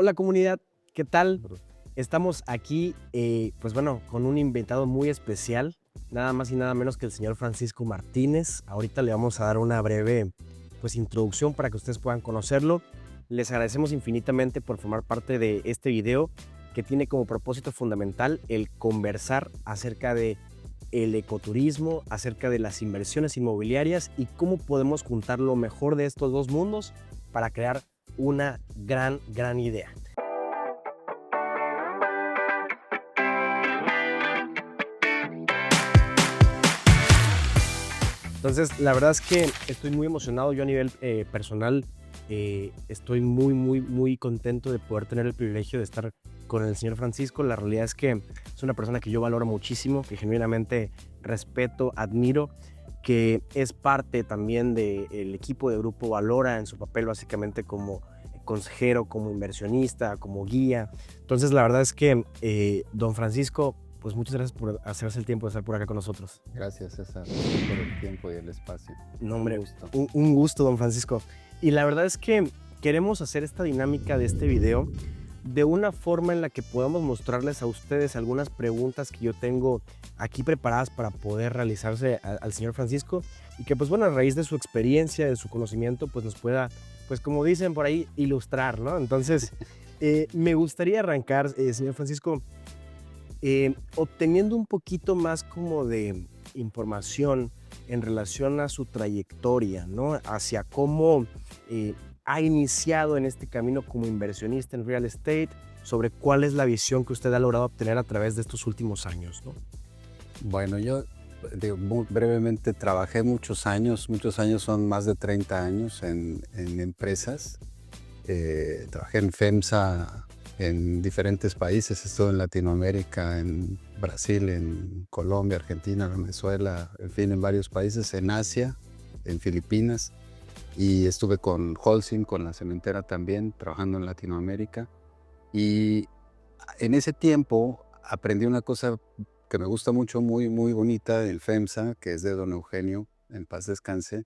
Hola comunidad, ¿qué tal? Estamos aquí, pues bueno, con un invitado muy especial, nada más y nada menos que el señor Francisco Martínez. Ahorita le vamos a dar una breve, pues, introducción para que ustedes puedan conocerlo. Les agradecemos infinitamente por formar parte de este video que tiene como propósito fundamental el conversar acerca de el ecoturismo, acerca de las inversiones inmobiliarias y cómo podemos juntar lo mejor de estos dos mundos para crear una gran idea. Entonces, la verdad es que estoy muy emocionado. Yo a nivel personal estoy muy contento de poder tener el privilegio de estar con el señor Francisco. La realidad es que es una persona que yo valoro muchísimo, que genuinamente respeto, admiro, que es parte también del equipo de Grupo Valora en su papel básicamente como consejero, como inversionista, como guía. Entonces, la verdad es que don Francisco, pues muchas gracias por hacerse el tiempo de estar por acá con nosotros. Gracias, César, a ti por el tiempo y el espacio. No, Un hombre, gusto. un gusto, don Francisco. Y la verdad es que queremos hacer esta dinámica de este video de una forma en la que podamos mostrarles a ustedes algunas preguntas que yo tengo aquí preparadas para poder realizarse al señor Francisco y que, pues bueno, a raíz de su experiencia, de su conocimiento, pues nos pueda, pues como dicen por ahí, ilustrar, ¿no? Entonces, me gustaría arrancar, señor Francisco, obteniendo un poquito más como de información en relación a su trayectoria, ¿no? Hacia cómo ha iniciado en este camino como inversionista en real estate, sobre cuál es la visión que usted ha logrado obtener a través de estos últimos años, ¿no? Bueno, yo digo, muy brevemente trabajé muchos años son más de 30 años en empresas. Trabajé en FEMSA en diferentes países, estuve en Latinoamérica, en Brasil, en Colombia, Argentina, Venezuela, en fin, en varios países, en Asia, en Filipinas, y estuve con Holcim, con la cementera también, trabajando en Latinoamérica. Y en ese tiempo aprendí una cosa que me gusta mucho, muy bonita del FEMSA, que es de don Eugenio, en paz descanse,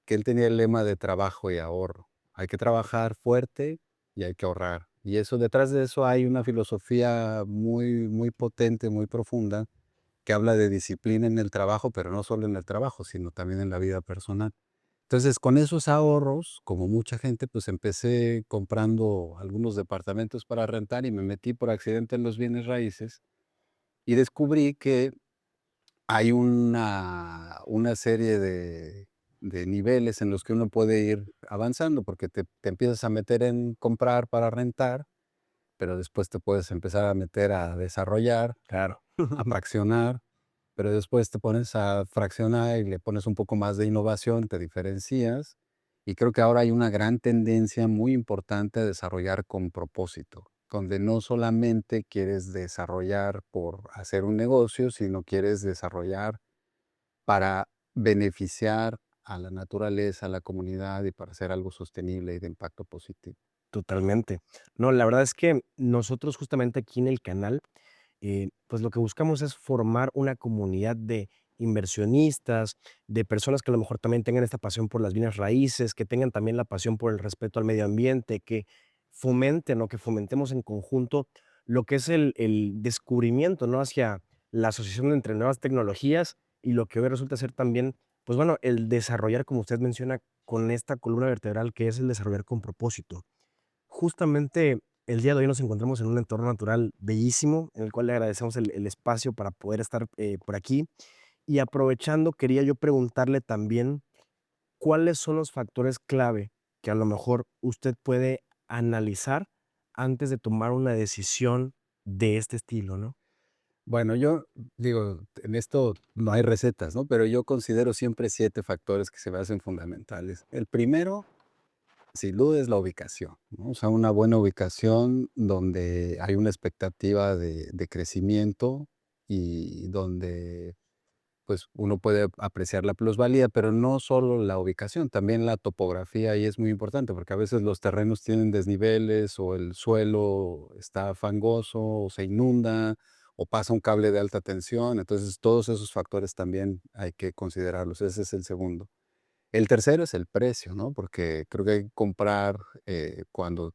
que él tenía el lema de trabajo y ahorro. Hay que trabajar fuerte y hay que ahorrar. Y eso, detrás de eso hay una filosofía muy potente, muy profunda, que habla de disciplina en el trabajo, pero no solo en el trabajo, sino también en la vida personal. Entonces, con esos ahorros, como mucha gente, pues empecé comprando algunos departamentos para rentar y me metí por accidente en los bienes raíces y descubrí que hay una serie de niveles en los que uno puede ir avanzando, porque te empiezas a meter en comprar para rentar, pero después te puedes empezar a meter a desarrollar, Claro. a fraccionar, pero después te pones a fraccionar y le pones un poco más de innovación, te diferencias. Y creo que ahora hay una gran tendencia muy importante a desarrollar con propósito, donde no solamente quieres desarrollar por hacer un negocio, sino quieres desarrollar para beneficiar a la naturaleza, a la comunidad y para hacer algo sostenible y de impacto positivo. Totalmente. No, la verdad es que nosotros justamente aquí en el canal, pues lo que buscamos es formar una comunidad de inversionistas, de personas que a lo mejor también tengan esta pasión por las bienes raíces, que tengan también la pasión por el respeto al medio ambiente, que fomenten o que fomentemos en conjunto lo que es el descubrimiento, ¿no? Hacia la asociación entre nuevas tecnologías y lo que hoy resulta ser también, pues bueno, el desarrollar, como usted menciona, con esta columna vertebral que es el desarrollar con propósito. Justamente el día de hoy nos encontramos en un entorno natural bellísimo, en el cual le agradecemos el espacio para poder estar por aquí. Y aprovechando, quería yo preguntarle también cuáles son los factores clave que a lo mejor usted puede analizar antes de tomar una decisión de este estilo, ¿no? Bueno, yo digo, en esto no hay recetas, ¿no? Pero yo considero siempre 7 factores que se me hacen fundamentales. El primero, sin duda, es la ubicación, ¿no? O sea, una buena ubicación donde hay una expectativa de crecimiento y donde, pues, uno puede apreciar la plusvalía, pero no solo la ubicación, también la topografía y es muy importante, porque a veces los terrenos tienen desniveles o el suelo está fangoso o se inunda o pasa un cable de alta tensión. Entonces, todos esos factores también hay que considerarlos. Ese es el segundo. El tercero es el precio, ¿no? Porque creo que hay que comprar cuando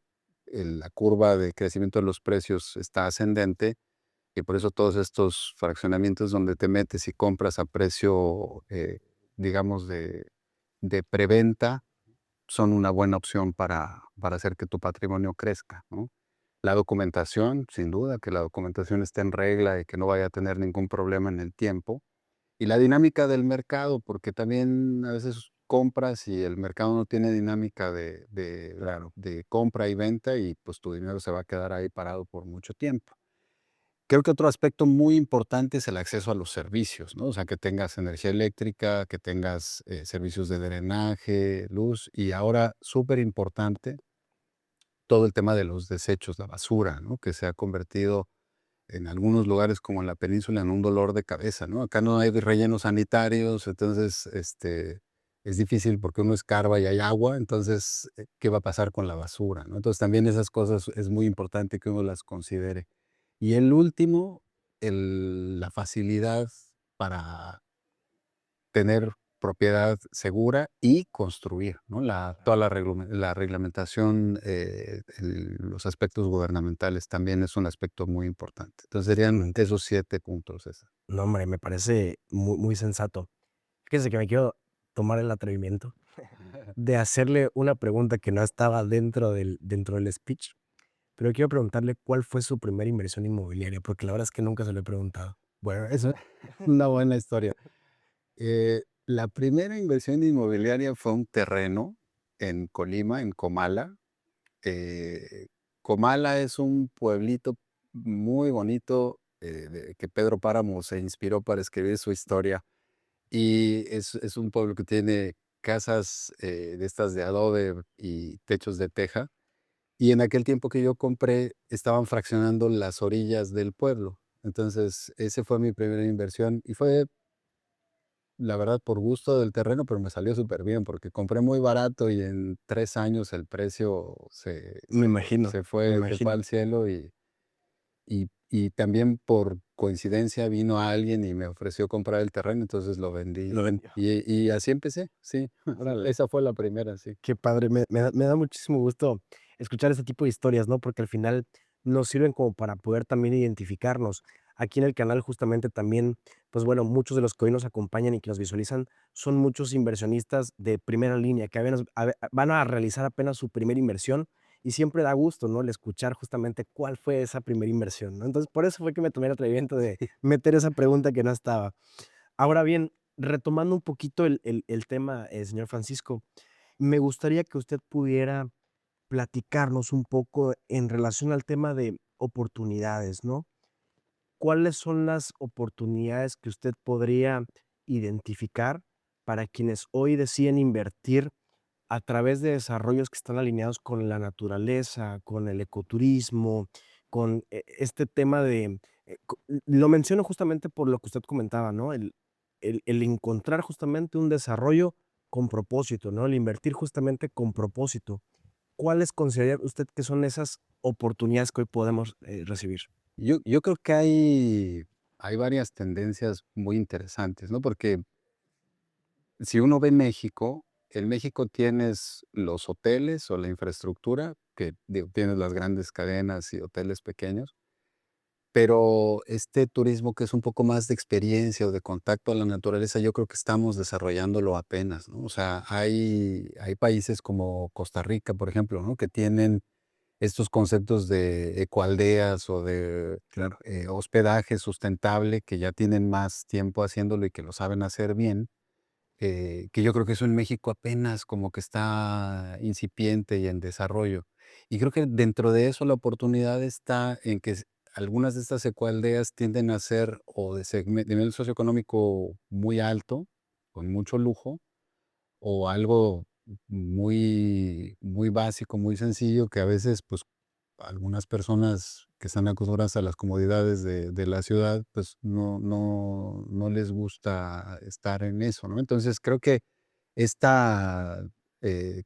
la curva de crecimiento de los precios está ascendente y por eso todos estos fraccionamientos donde te metes y compras a precio, digamos, de preventa, son una buena opción para hacer que tu patrimonio crezca, ¿no? La documentación, sin duda, que la documentación esté en regla y que no vaya a tener ningún problema en el tiempo. Y la dinámica del mercado, porque también a veces compras y el mercado no tiene dinámica Claro. de compra y venta y pues tu dinero se va a quedar ahí parado por mucho tiempo. Creo que otro aspecto muy importante es el acceso a los servicios, ¿no? O sea, que tengas energía eléctrica, que tengas servicios de drenaje, luz y ahora, súper importante, todo el tema de los desechos, la basura, ¿no? Que se ha convertido en algunos lugares como en la península en un dolor de cabeza, ¿no? Acá no hay rellenos sanitarios, entonces es difícil porque uno escarba y hay agua, entonces, ¿qué va a pasar con la basura, no? Entonces también esas cosas es muy importante que uno las considere. Y el último, la facilidad para tener propiedad segura y construir, ¿no? Toda la reglamentación, los aspectos gubernamentales también es un aspecto muy importante. Entonces serían Totalmente. esos 7 puntos. No, hombre, me parece muy, muy sensato. Fíjese que me quiero tomar el atrevimiento de hacerle una pregunta que no estaba dentro del speech, pero quiero preguntarle cuál fue su primera inversión inmobiliaria, porque la verdad es que nunca se lo he preguntado. Bueno, eso es una buena historia. La primera inversión inmobiliaria fue un terreno en Colima, en Comala. Eh, Comala es un pueblito muy bonito, que Pedro Páramo se inspiró para escribir su historia. Y es un pueblo que tiene casas, de estas de adobe y techos de teja. Y en aquel tiempo que yo compré, estaban fraccionando las orillas del pueblo. Entonces, ese fue mi primera inversión y fue, la verdad, por gusto del terreno, pero me salió súper bien porque compré muy barato y en 3 años el precio Me imagino, me se fue imagino. al cielo y también por coincidencia vino alguien y me ofreció comprar el terreno, entonces lo vendí. Lo vendió. Y así empecé, sí. Órale. Esa fue la primera, sí. Qué padre, me da muchísimo gusto escuchar este tipo de historias, ¿no? Porque al final nos sirven como para poder también identificarnos. Aquí en el canal justamente también, pues bueno, muchos de los que hoy nos acompañan y que nos visualizan son muchos inversionistas de primera línea que van a realizar apenas su primera inversión y siempre da gusto, ¿no? El escuchar justamente cuál fue esa primera inversión, ¿no? Entonces, por eso fue que me tomé el atrevimiento de meter esa pregunta que no estaba. Ahora bien, retomando un poquito el tema, señor Francisco, me gustaría que usted pudiera platicarnos un poco en relación al tema de oportunidades, ¿no? ¿Cuáles son las oportunidades que usted podría identificar para quienes hoy deciden invertir a través de desarrollos que están alineados con la naturaleza, con el ecoturismo, con este tema de, lo menciono justamente por lo que usted comentaba, ¿no? El encontrar justamente un desarrollo con propósito, ¿no? El invertir justamente con propósito. ¿Cuáles considera usted que son esas oportunidades que hoy podemos recibir? Yo creo que hay varias tendencias muy interesantes, ¿no? Porque si uno ve México, en México tienes los hoteles o la infraestructura, que digo, tienes las grandes cadenas y hoteles pequeños, pero este turismo que es un poco más de experiencia o de contacto a la naturaleza, yo creo que estamos desarrollándolo apenas, ¿no? O sea, hay países como Costa Rica, por ejemplo, ¿no? Que tienen estos conceptos de ecoaldeas o de Claro. hospedaje sustentable que ya tienen más tiempo haciéndolo y que lo saben hacer bien, que yo creo que eso en México apenas como que está incipiente y en desarrollo. Y creo que dentro de eso la oportunidad está en que algunas de estas ecoaldeas tienden a ser o de nivel socioeconómico muy alto, con mucho lujo, o algo muy, muy básico, muy sencillo, que a veces pues algunas personas que están acostumbradas a las comodidades de la ciudad, pues no les gusta estar en eso, ¿no? Entonces, creo que esta,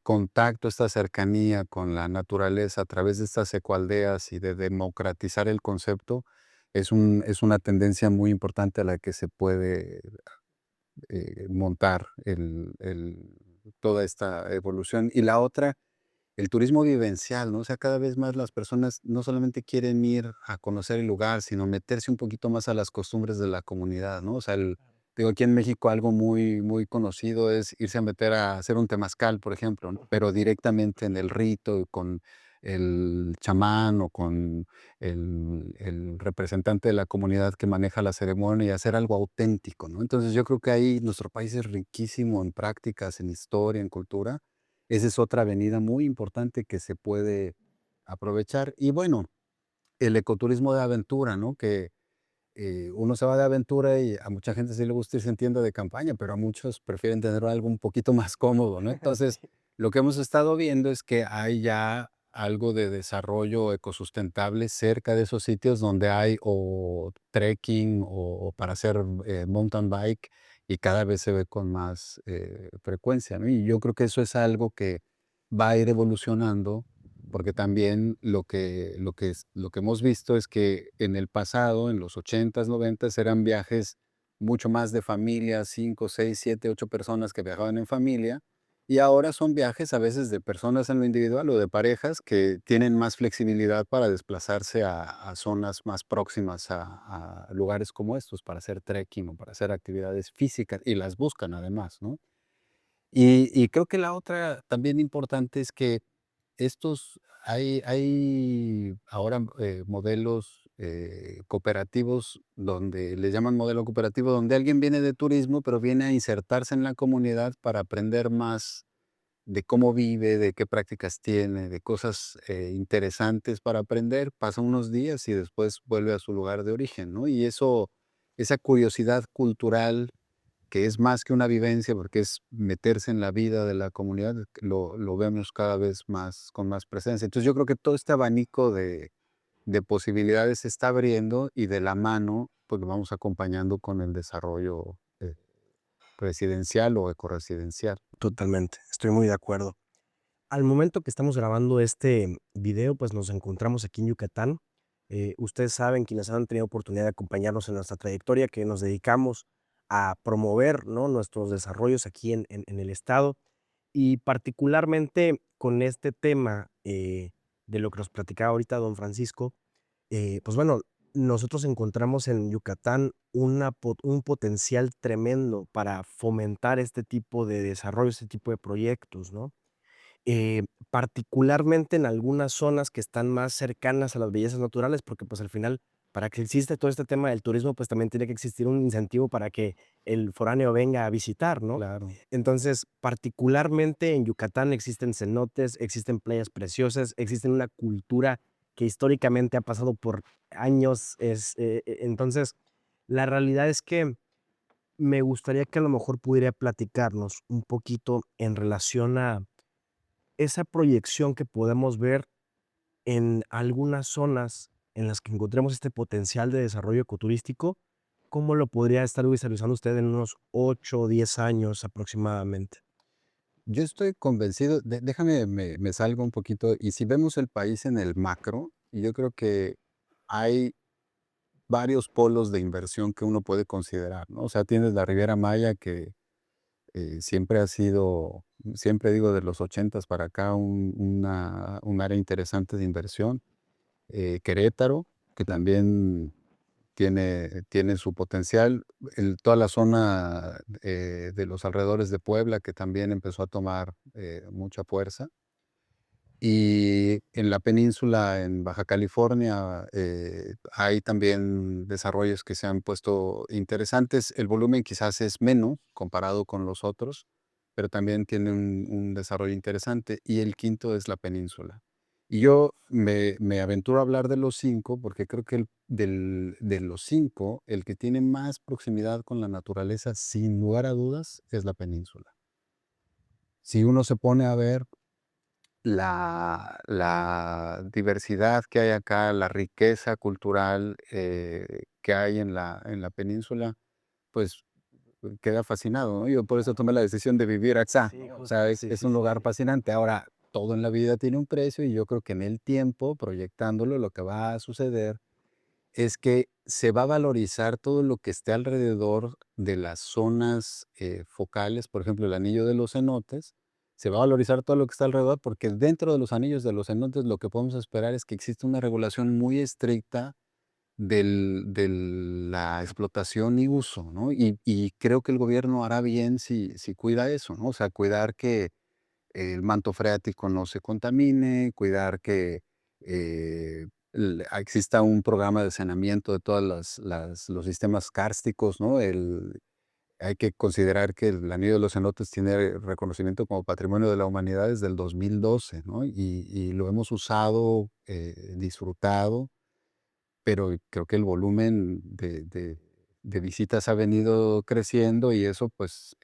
contacto, esta cercanía con la naturaleza a través de estas ecoaldeas y de democratizar el concepto es una tendencia muy importante a la que se puede, montar toda esta evolución. Y la otra el turismo vivencial, ¿no? O sea, cada vez más las personas no solamente quieren ir a conocer el lugar, sino meterse un poquito más a las costumbres de la comunidad, ¿no? O sea, digo, aquí en México algo muy, muy conocido es irse a meter a hacer un temazcal, por ejemplo, ¿no? Pero directamente en el rito, con el chamán o con el representante de la comunidad que maneja la ceremonia y hacer algo auténtico, ¿no? Entonces yo creo que ahí nuestro país es riquísimo en prácticas, en historia, en cultura. Esa es otra avenida muy importante que se puede aprovechar. Y bueno, el ecoturismo de aventura, ¿no? Que uno se va de aventura y a mucha gente sí le gusta irse en tienda de campaña, pero a muchos prefieren tener algo un poquito más cómodo, ¿no? Entonces, Sí. lo que hemos estado viendo es que hay ya algo de desarrollo ecosustentable cerca de esos sitios donde hay o trekking o para hacer mountain bike y cada vez se ve con más frecuencia, ¿no? Y yo creo que eso es algo que va a ir evolucionando porque también lo que hemos visto es que en el pasado, en los 80s, 90s, eran viajes mucho más de familia, 5, 6, 7, 8 personas que viajaban en familia, y ahora son viajes a veces de personas en lo individual o de parejas que tienen más flexibilidad para desplazarse a zonas más próximas a lugares como estos, para hacer trekking o para hacer actividades físicas, y las buscan además, ¿no? Y creo que la otra también importante es que estos hay ahora, modelos, cooperativos donde le llaman modelo cooperativo, donde alguien viene de turismo, pero viene a insertarse en la comunidad para aprender más de cómo vive, de qué prácticas tiene, de cosas, interesantes para aprender, pasa unos días y después vuelve a su lugar de origen, ¿no? Y esa curiosidad cultural que es más que una vivencia, porque es meterse en la vida de la comunidad, lo vemos cada vez más con más presencia. Entonces, yo creo que todo este abanico de posibilidades se está abriendo y de la mano, pues, lo vamos acompañando con el desarrollo, residencial o ecoresidencial. Totalmente, estoy muy de acuerdo. Al momento que estamos grabando este video, pues nos encontramos aquí en Yucatán. Ustedes saben, quienes han tenido oportunidad de acompañarnos en nuestra trayectoria, que nos dedicamos a promover, ¿no?, nuestros desarrollos aquí en el estado. Y particularmente con este tema de lo que nos platicaba ahorita don Francisco, pues bueno, nosotros encontramos en Yucatán un potencial tremendo para fomentar este tipo de desarrollo, este tipo de proyectos, ¿no? Particularmente en algunas zonas que están más cercanas a las bellezas naturales, porque, pues, al final, para que exista todo este tema del turismo, pues, también tiene que existir un incentivo para que el foráneo venga a visitar, ¿no? Claro. Entonces, particularmente en Yucatán existen cenotes, existen playas preciosas, existen una cultura que históricamente ha pasado por años, entonces, la realidad es que me gustaría que a lo mejor pudiera platicarnos un poquito en relación a esa proyección que podemos ver en algunas zonas en las que encontremos este potencial de desarrollo ecoturístico, ¿cómo lo podría estar visualizando usted en unos 8 o 10 años aproximadamente? Yo estoy convencido, déjame, me salgo un poquito, y si vemos el país en el macro, yo creo que hay varios polos de inversión que uno puede considerar, ¿no? O sea, tienes la Riviera Maya que siempre ha sido, siempre digo de los 80s para acá, un área interesante de inversión. Querétaro, que también tiene su potencial. Toda la zona de los alrededores de Puebla, que también empezó a tomar mucha fuerza. Y en la península, en Baja California, hay también desarrollos que se han puesto interesantes. El volumen quizás es menos comparado con los otros, pero también tiene un desarrollo interesante. Y el quinto es la península. Y yo me aventuro a hablar de los 5 porque creo que de los 5 el que tiene más proximidad con la naturaleza, sin lugar a dudas, es la península. Si uno se pone a ver la diversidad que hay acá, la riqueza cultural, que hay en la península, pues, queda fascinado, ¿no? Yo por eso tomé la decisión de vivir acá, Sí, ¿no? O justo, sea, es sí, es sí, un sí. lugar fascinante. Ahora, todo en la vida tiene un precio, y yo creo que en el tiempo, proyectándolo, lo que va a suceder es que se va a valorizar todo lo que esté alrededor de las zonas, focales, por ejemplo, el Anillo de los Cenotes, se va a valorizar todo lo que está alrededor, porque dentro de los anillos de los cenotes lo que podemos esperar es que exista una regulación muy estricta de la explotación y uso, ¿no? Y creo que el gobierno hará bien si cuida eso, ¿no? O sea, cuidar que el manto freático no se contamine, cuidar que exista un programa de saneamiento de todos los sistemas kársticos, ¿no? Hay que considerar que el Anillo de los Cenotes tiene reconocimiento como Patrimonio de la Humanidad desde el 2012, ¿no? Y lo hemos usado, disfrutado, pero creo que el volumen de visitas ha venido creciendo y eso, pues,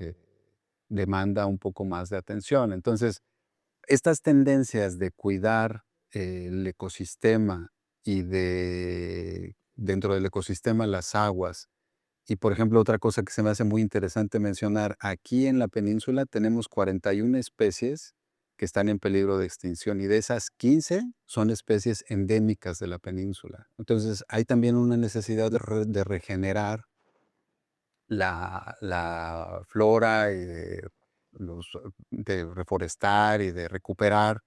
demanda un poco más de atención. Entonces, estas tendencias de cuidar el ecosistema y dentro del ecosistema las aguas. Y, por ejemplo, otra cosa que se me hace muy interesante mencionar, aquí en la península tenemos 41 especies que están en peligro de extinción y de esas 15 son especies endémicas de la península. Entonces, hay también una necesidad de regenerar la flora y de reforestar y de recuperar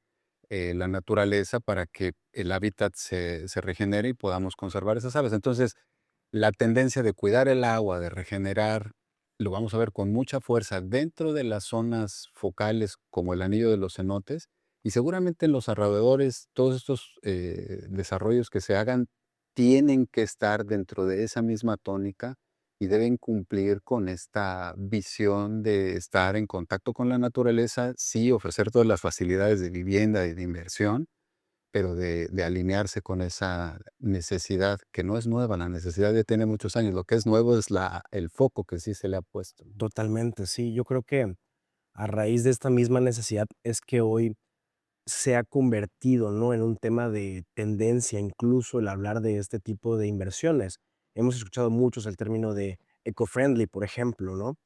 la naturaleza para que el hábitat se regenere y podamos conservar esas aves. Entonces, la tendencia de cuidar el agua, de regenerar, lo vamos a ver con mucha fuerza dentro de las zonas focales como el Anillo de los Cenotes y seguramente en los alrededores, todos estos desarrollos que se hagan tienen que estar dentro de esa misma tónica y deben cumplir con esta visión de estar en contacto con la naturaleza, sí, ofrecer todas las facilidades de vivienda y de inversión, pero de alinearse con esa necesidad que no es nueva, la necesidad ya tiene muchos años, lo que es nuevo es el foco que sí se le ha puesto, ¿no? Totalmente, sí. Yo creo que a raíz de esta misma necesidad es que hoy se ha convertido, ¿no?, en un tema de tendencia, incluso el hablar de este tipo de inversiones. Hemos escuchado muchos el término de eco-friendly, por ejemplo, ¿no?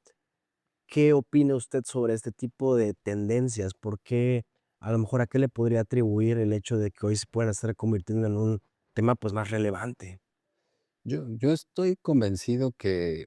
¿Qué opina usted sobre este tipo de tendencias? ¿Por qué, a lo mejor, a qué le podría atribuir el hecho de que hoy se puedan estar convirtiendo en un tema, pues, más relevante? Yo estoy convencido que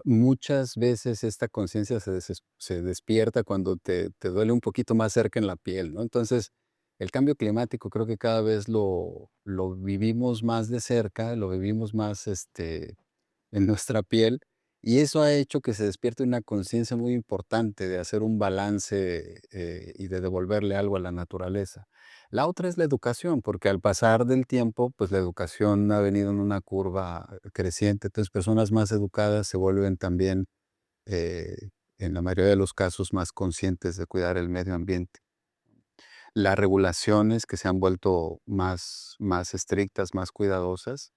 muchas veces esta conciencia se despierta cuando te duele un poquito más cerca en la piel, ¿no? Entonces, el cambio climático creo que cada vez lo vivimos más de cerca, lo vivimos más, en nuestra piel, y eso ha hecho que se despierte una conciencia muy importante de hacer un balance, y de devolverle algo a la naturaleza. La otra es la educación, porque al pasar del tiempo, pues, la educación ha venido en una curva creciente, entonces, personas más educadas se vuelven también, en la mayoría de los casos, más conscientes de cuidar el medio ambiente. Las regulaciones que se han vuelto más estrictas, más cuidadosas,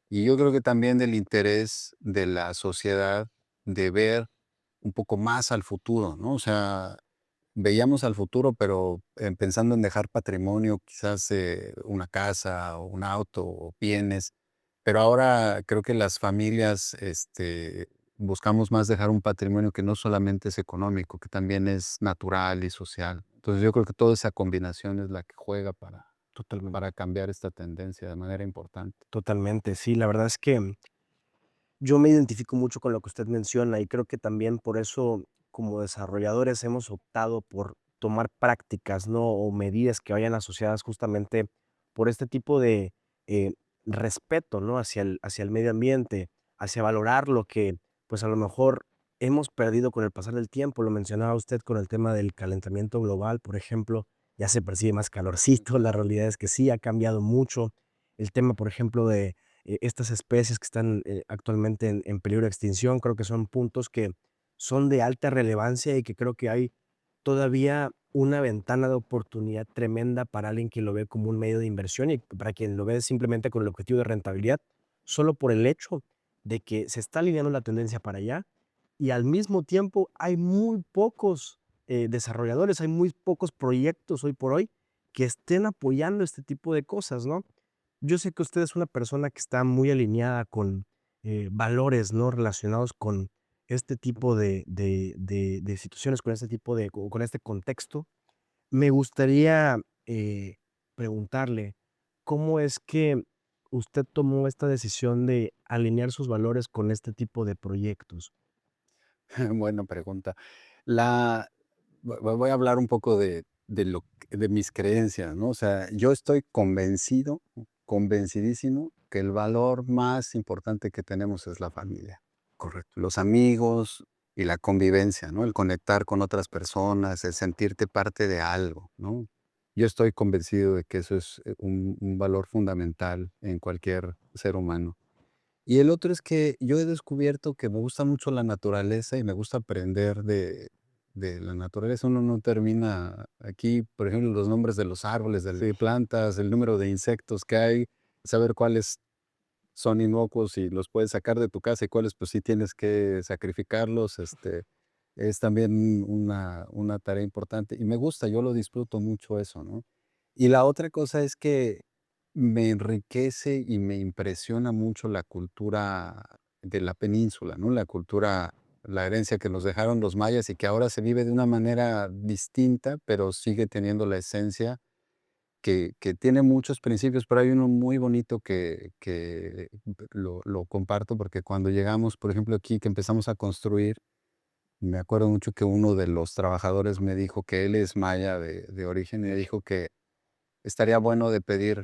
y yo creo que también del interés de la sociedad de ver un poco más al futuro, ¿no? O sea, veíamos al futuro, pero pensando en dejar patrimonio, quizás una casa o un auto o bienes, pero ahora creo que las familias buscamos más dejar un patrimonio que no solamente es económico, que también es natural y social. Entonces yo creo que toda esa combinación es la que juega Totalmente. para cambiar esta tendencia de manera importante. Totalmente, sí, la verdad es que yo me identifico mucho con lo que usted menciona y creo que también por eso como desarrolladores hemos optado por tomar prácticas, ¿no? O medidas que vayan asociadas justamente por este tipo de respeto, ¿no? Hacia el medio ambiente, hacia valorar lo que pues a lo mejor hemos perdido con el pasar del tiempo. Lo mencionaba usted con el tema del calentamiento global, por ejemplo, ya se percibe más calorcito, la realidad es que sí, ha cambiado mucho. El tema, por ejemplo, de estas especies que están actualmente en peligro de extinción, creo que son puntos que son de alta relevancia y que creo que hay todavía una ventana de oportunidad tremenda para alguien que lo ve como un medio de inversión y para quien lo ve simplemente con el objetivo de rentabilidad, solo por el hecho de que se está alineando la tendencia para allá y al mismo tiempo hay muy pocos desarrolladores, hay muy pocos proyectos hoy por hoy que estén apoyando este tipo de cosas, ¿no? Yo sé que usted es una persona que está muy alineada con, valores, ¿no?, relacionados con este tipo de situaciones, con este tipo de con este contexto. Me gustaría, preguntarle, ¿cómo es que usted tomó esta decisión de alinear sus valores con este tipo de proyectos? Buena pregunta. La voy a hablar un poco de mis creencias, ¿no? O sea, yo estoy convencido, convencidísimo que el valor más importante que tenemos es la familia. Correcto. Los amigos y la convivencia, ¿no? El conectar con otras personas, el sentirte parte de algo, ¿no? Yo estoy convencido de que eso es un valor fundamental en cualquier ser humano. Y el otro es que yo he descubierto que me gusta mucho la naturaleza y me gusta aprender de la naturaleza. Uno no termina aquí, por ejemplo, los nombres de los árboles, de plantas, el número de insectos que hay, saber cuáles son inocuos y los puedes sacar de tu casa y cuáles pues sí tienes que sacrificarlos, es también una tarea importante. Y me gusta, yo lo disfruto mucho eso, ¿no? Y la otra cosa es que me enriquece y me impresiona mucho la cultura de la península, ¿no? La cultura, la herencia que nos dejaron los mayas y que ahora se vive de una manera distinta, pero sigue teniendo la esencia que tiene muchos principios, pero hay uno muy bonito que lo comparto porque cuando llegamos, por ejemplo, aquí que empezamos a construir, me acuerdo mucho que uno de los trabajadores me dijo que él es maya de origen y me dijo que estaría bueno de pedir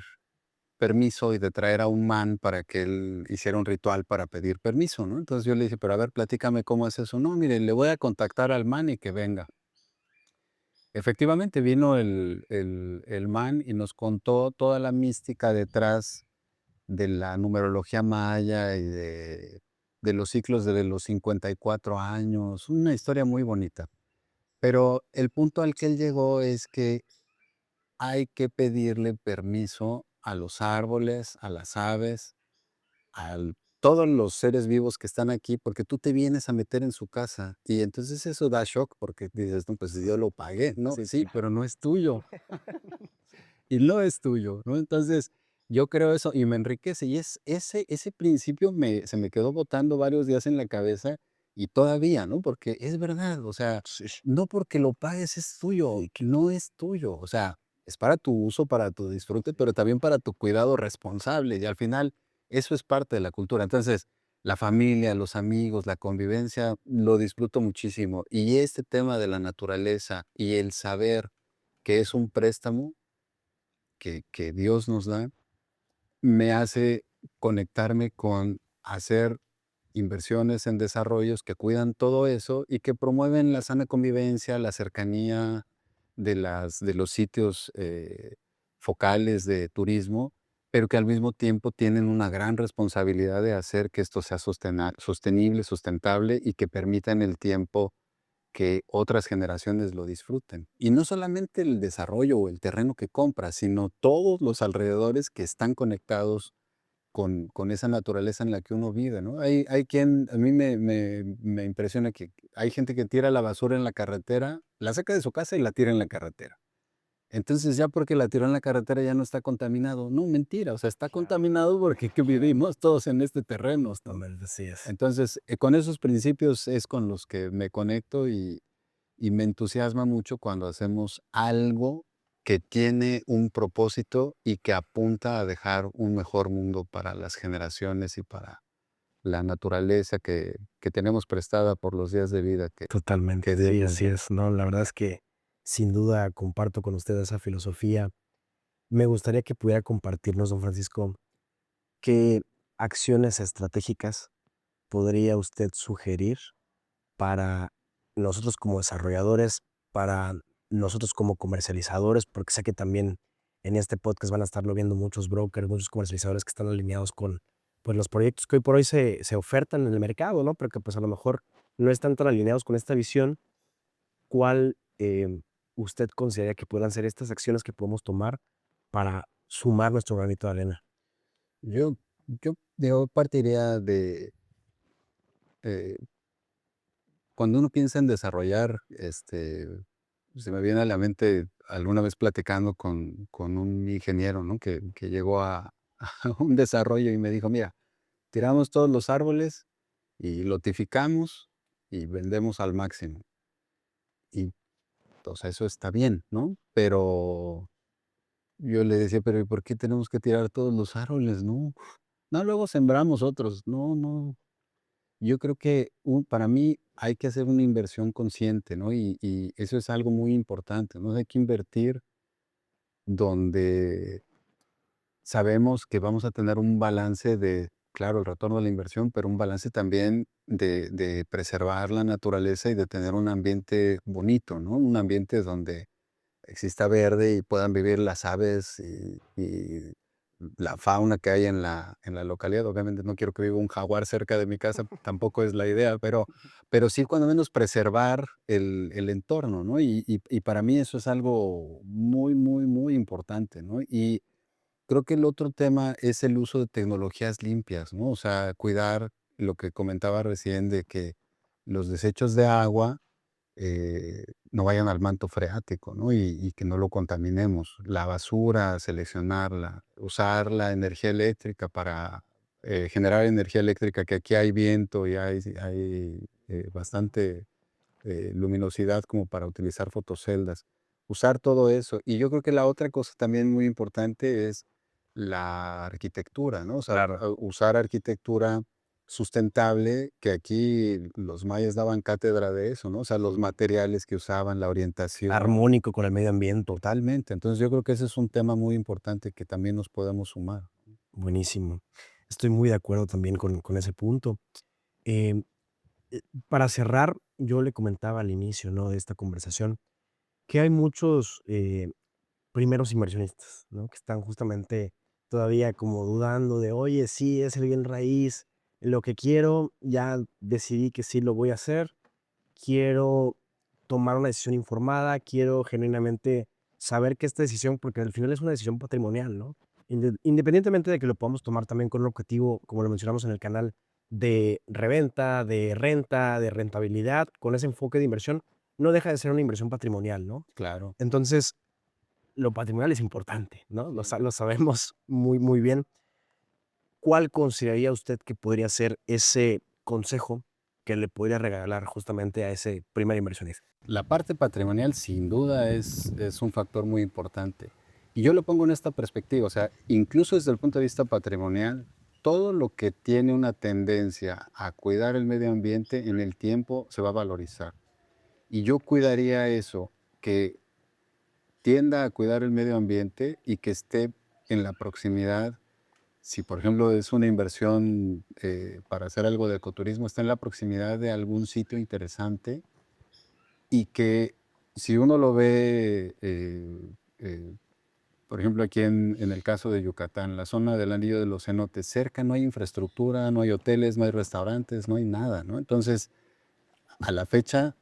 permiso y de traer a un man para que él hiciera un ritual para pedir permiso, ¿no? Entonces yo le dije, pero a ver, platícame cómo es eso. No, mire, le voy a contactar al man y que venga. Efectivamente, vino el man y nos contó toda la mística detrás de la numerología maya y de los ciclos de los 54 años, una historia muy bonita. Pero el punto al que él llegó es que hay que pedirle permiso a los árboles, a las aves, a todos los seres vivos que están aquí, porque tú te vienes a meter en su casa. Y entonces eso da shock porque dices, no, pues yo lo pagué, ¿no? Sí, Sí, claro. pero no es tuyo. Y no es tuyo, ¿no? Entonces, yo creo eso y me enriquece. Y ese principio se me quedó botando varios días en la cabeza y todavía, ¿no? Porque es verdad, o sea, Sí, no porque lo pagues es tuyo, no es tuyo. O sea, es para tu uso, para tu disfrute, pero también para tu cuidado responsable. Y al final, eso es parte de la cultura. Entonces, la familia, los amigos, la convivencia, lo disfruto muchísimo. Y este tema de la naturaleza y el saber que es un préstamo, que Dios nos da, me hace conectarme con hacer inversiones en desarrollos que cuidan todo eso y que promueven la sana convivencia, la cercanía de los sitios focales de turismo, pero que al mismo tiempo tienen una gran responsabilidad de hacer que esto sea sostenible, sustentable y que permita en el tiempo que otras generaciones lo disfruten. Y no solamente el desarrollo o el terreno que compras, sino todos los alrededores que están conectados con esa naturaleza en la que uno vive, ¿no? Hay quien, a mí me impresiona que hay gente que tira la basura en la carretera, la saca de su casa y la tira en la carretera. Entonces, ya porque la tiró en la carretera ya no está contaminado. No, mentira, o sea, está Claro, contaminado porque que vivimos todos en este terreno, ¿no? justamente, así es. Entonces, con esos principios es con los que me conecto y me entusiasma mucho cuando hacemos algo que tiene un propósito y que apunta a dejar un mejor mundo para las generaciones y para la naturaleza que tenemos prestada por los días de vida Totalmente, que Dios sí, nos así da. es. No, la verdad es que sin duda comparto con usted esa filosofía. Me gustaría que pudiera compartirnos, don Francisco, qué acciones estratégicas podría usted sugerir para nosotros como desarrolladores, para nosotros como comercializadores, porque sé que también en este podcast van a estarlo viendo muchos brokers, muchos comercializadores que están alineados con pues, los proyectos que hoy por hoy se ofertan en el mercado, ¿no? Pero que pues a lo mejor no están tan alineados con esta visión. ¿Cuál usted considera que puedan ser estas acciones que podemos tomar para sumar nuestro granito de arena? Yo, yo partiría de, eh, cuando uno piensa en desarrollar, se me viene a la mente alguna vez platicando con un ingeniero, ¿no? Que llegó a un desarrollo y me dijo, mira, tiramos todos los árboles y lotificamos y vendemos al máximo. Y, o sea, eso está bien, ¿no? Pero yo le decía, pero ¿y por qué tenemos que tirar todos los árboles? No, no, luego sembramos otros. No, no. Yo creo que para mí hay que hacer una inversión consciente, ¿no? Y eso es algo muy importante, ¿no? Hay que invertir donde sabemos que vamos a tener un balance de, claro, el retorno de la inversión, pero un balance también de preservar la naturaleza y de tener un ambiente bonito, ¿no? Un ambiente donde exista verde y puedan vivir las aves y la fauna que hay en la localidad. Obviamente no quiero que viva un jaguar cerca de mi casa, tampoco es la idea, pero sí cuando menos preservar el entorno, ¿no? Y para mí eso es algo muy, muy, muy importante, ¿no? Y creo que el otro tema es el uso de tecnologías limpias, ¿no? O sea, cuidar lo que comentaba recién de que los desechos de agua no vayan al manto freático, ¿no? Y que no lo contaminemos. La basura, seleccionarla, usar la energía eléctrica para generar energía eléctrica, que aquí hay viento y hay bastante luminosidad como para utilizar fotoceldas. Usar todo eso. Y yo creo que la otra cosa también muy importante es la arquitectura, ¿no? O sea, Claro. usar arquitectura sustentable, que aquí los mayas daban cátedra de eso, ¿no? O sea, los materiales que usaban, la orientación. Armónico con el medio ambiente. Totalmente. Entonces yo creo que ese es un tema muy importante que también nos podemos sumar. Buenísimo. Estoy muy de acuerdo también con ese punto. Em, para cerrar, yo le comentaba al inicio, ¿no?, de esta conversación, que hay muchos, primeros inversionistas, ¿no?, que están justamente todavía como dudando de: "Oye, sí, es el bien raíz, lo que quiero, ya decidí que sí lo voy a hacer, quiero tomar una decisión informada, quiero genuinamente saber que esta decisión", porque al final es una decisión patrimonial, ¿no? Independientemente de que lo podamos tomar también con un objetivo, como lo mencionamos en el canal, de reventa, de renta, de rentabilidad, con ese enfoque de inversión, no deja de ser una inversión patrimonial, ¿no? Claro. Entonces, lo patrimonial es importante, ¿no? Lo sabemos muy, muy bien. ¿Cuál consideraría usted que podría ser ese consejo que le podría regalar justamente a ese primer inversionista? La parte patrimonial sin duda es un factor muy importante. Y yo lo pongo en esta perspectiva, o sea, incluso desde el punto de vista patrimonial, todo lo que tiene una tendencia a cuidar el medio ambiente en el tiempo se va a valorizar. Y yo cuidaría eso, que tienda a cuidar el medio ambiente y que esté en la proximidad. Si, por ejemplo, es una inversión para hacer algo de ecoturismo, está en la proximidad de algún sitio interesante y que si uno lo ve, eh, por ejemplo, aquí en el caso de Yucatán, la zona del Anillo de los Cenotes, cerca no hay infraestructura, no hay hoteles, no hay restaurantes, no hay nada, ¿no? Entonces, a la fecha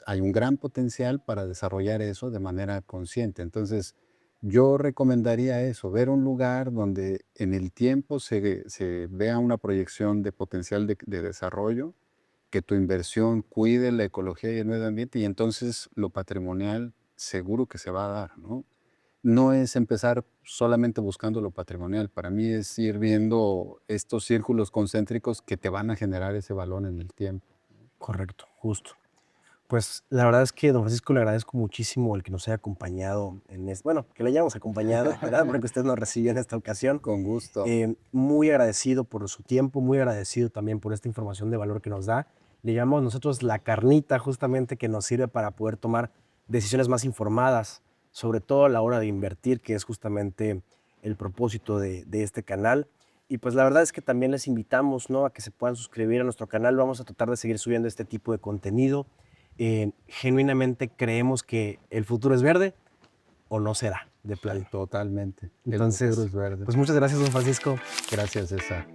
hay un gran potencial para desarrollar eso de manera consciente. Entonces, yo recomendaría eso, ver un lugar donde en el tiempo se vea una proyección de potencial de desarrollo, que tu inversión cuide la ecología y el medio ambiente y entonces lo patrimonial seguro que se va a dar, ¿no? No es empezar solamente buscando lo patrimonial, para mí es ir viendo estos círculos concéntricos que te van a generar ese valor en el tiempo. Correcto, justo. Pues, la verdad es que, don Francisco, le agradezco muchísimo el que nos haya acompañado bueno, que le hayamos acompañado, ¿verdad? Porque usted nos recibió en esta ocasión. Con gusto. Muy agradecido por su tiempo, muy agradecido también por esta información de valor que nos da. Le llamamos nosotros la carnita, justamente, que nos sirve para poder tomar decisiones más informadas, sobre todo a la hora de invertir, que es justamente el propósito de este canal. Y pues la verdad es que también les invitamos, ¿no?, a que se puedan suscribir a nuestro canal. Vamos a tratar de seguir subiendo este tipo de contenido. Genuinamente creemos que el futuro es verde o no será, de plano. Totalmente. El futuro Entonces, es verde. pues muchas gracias, don Francisco. Gracias, César.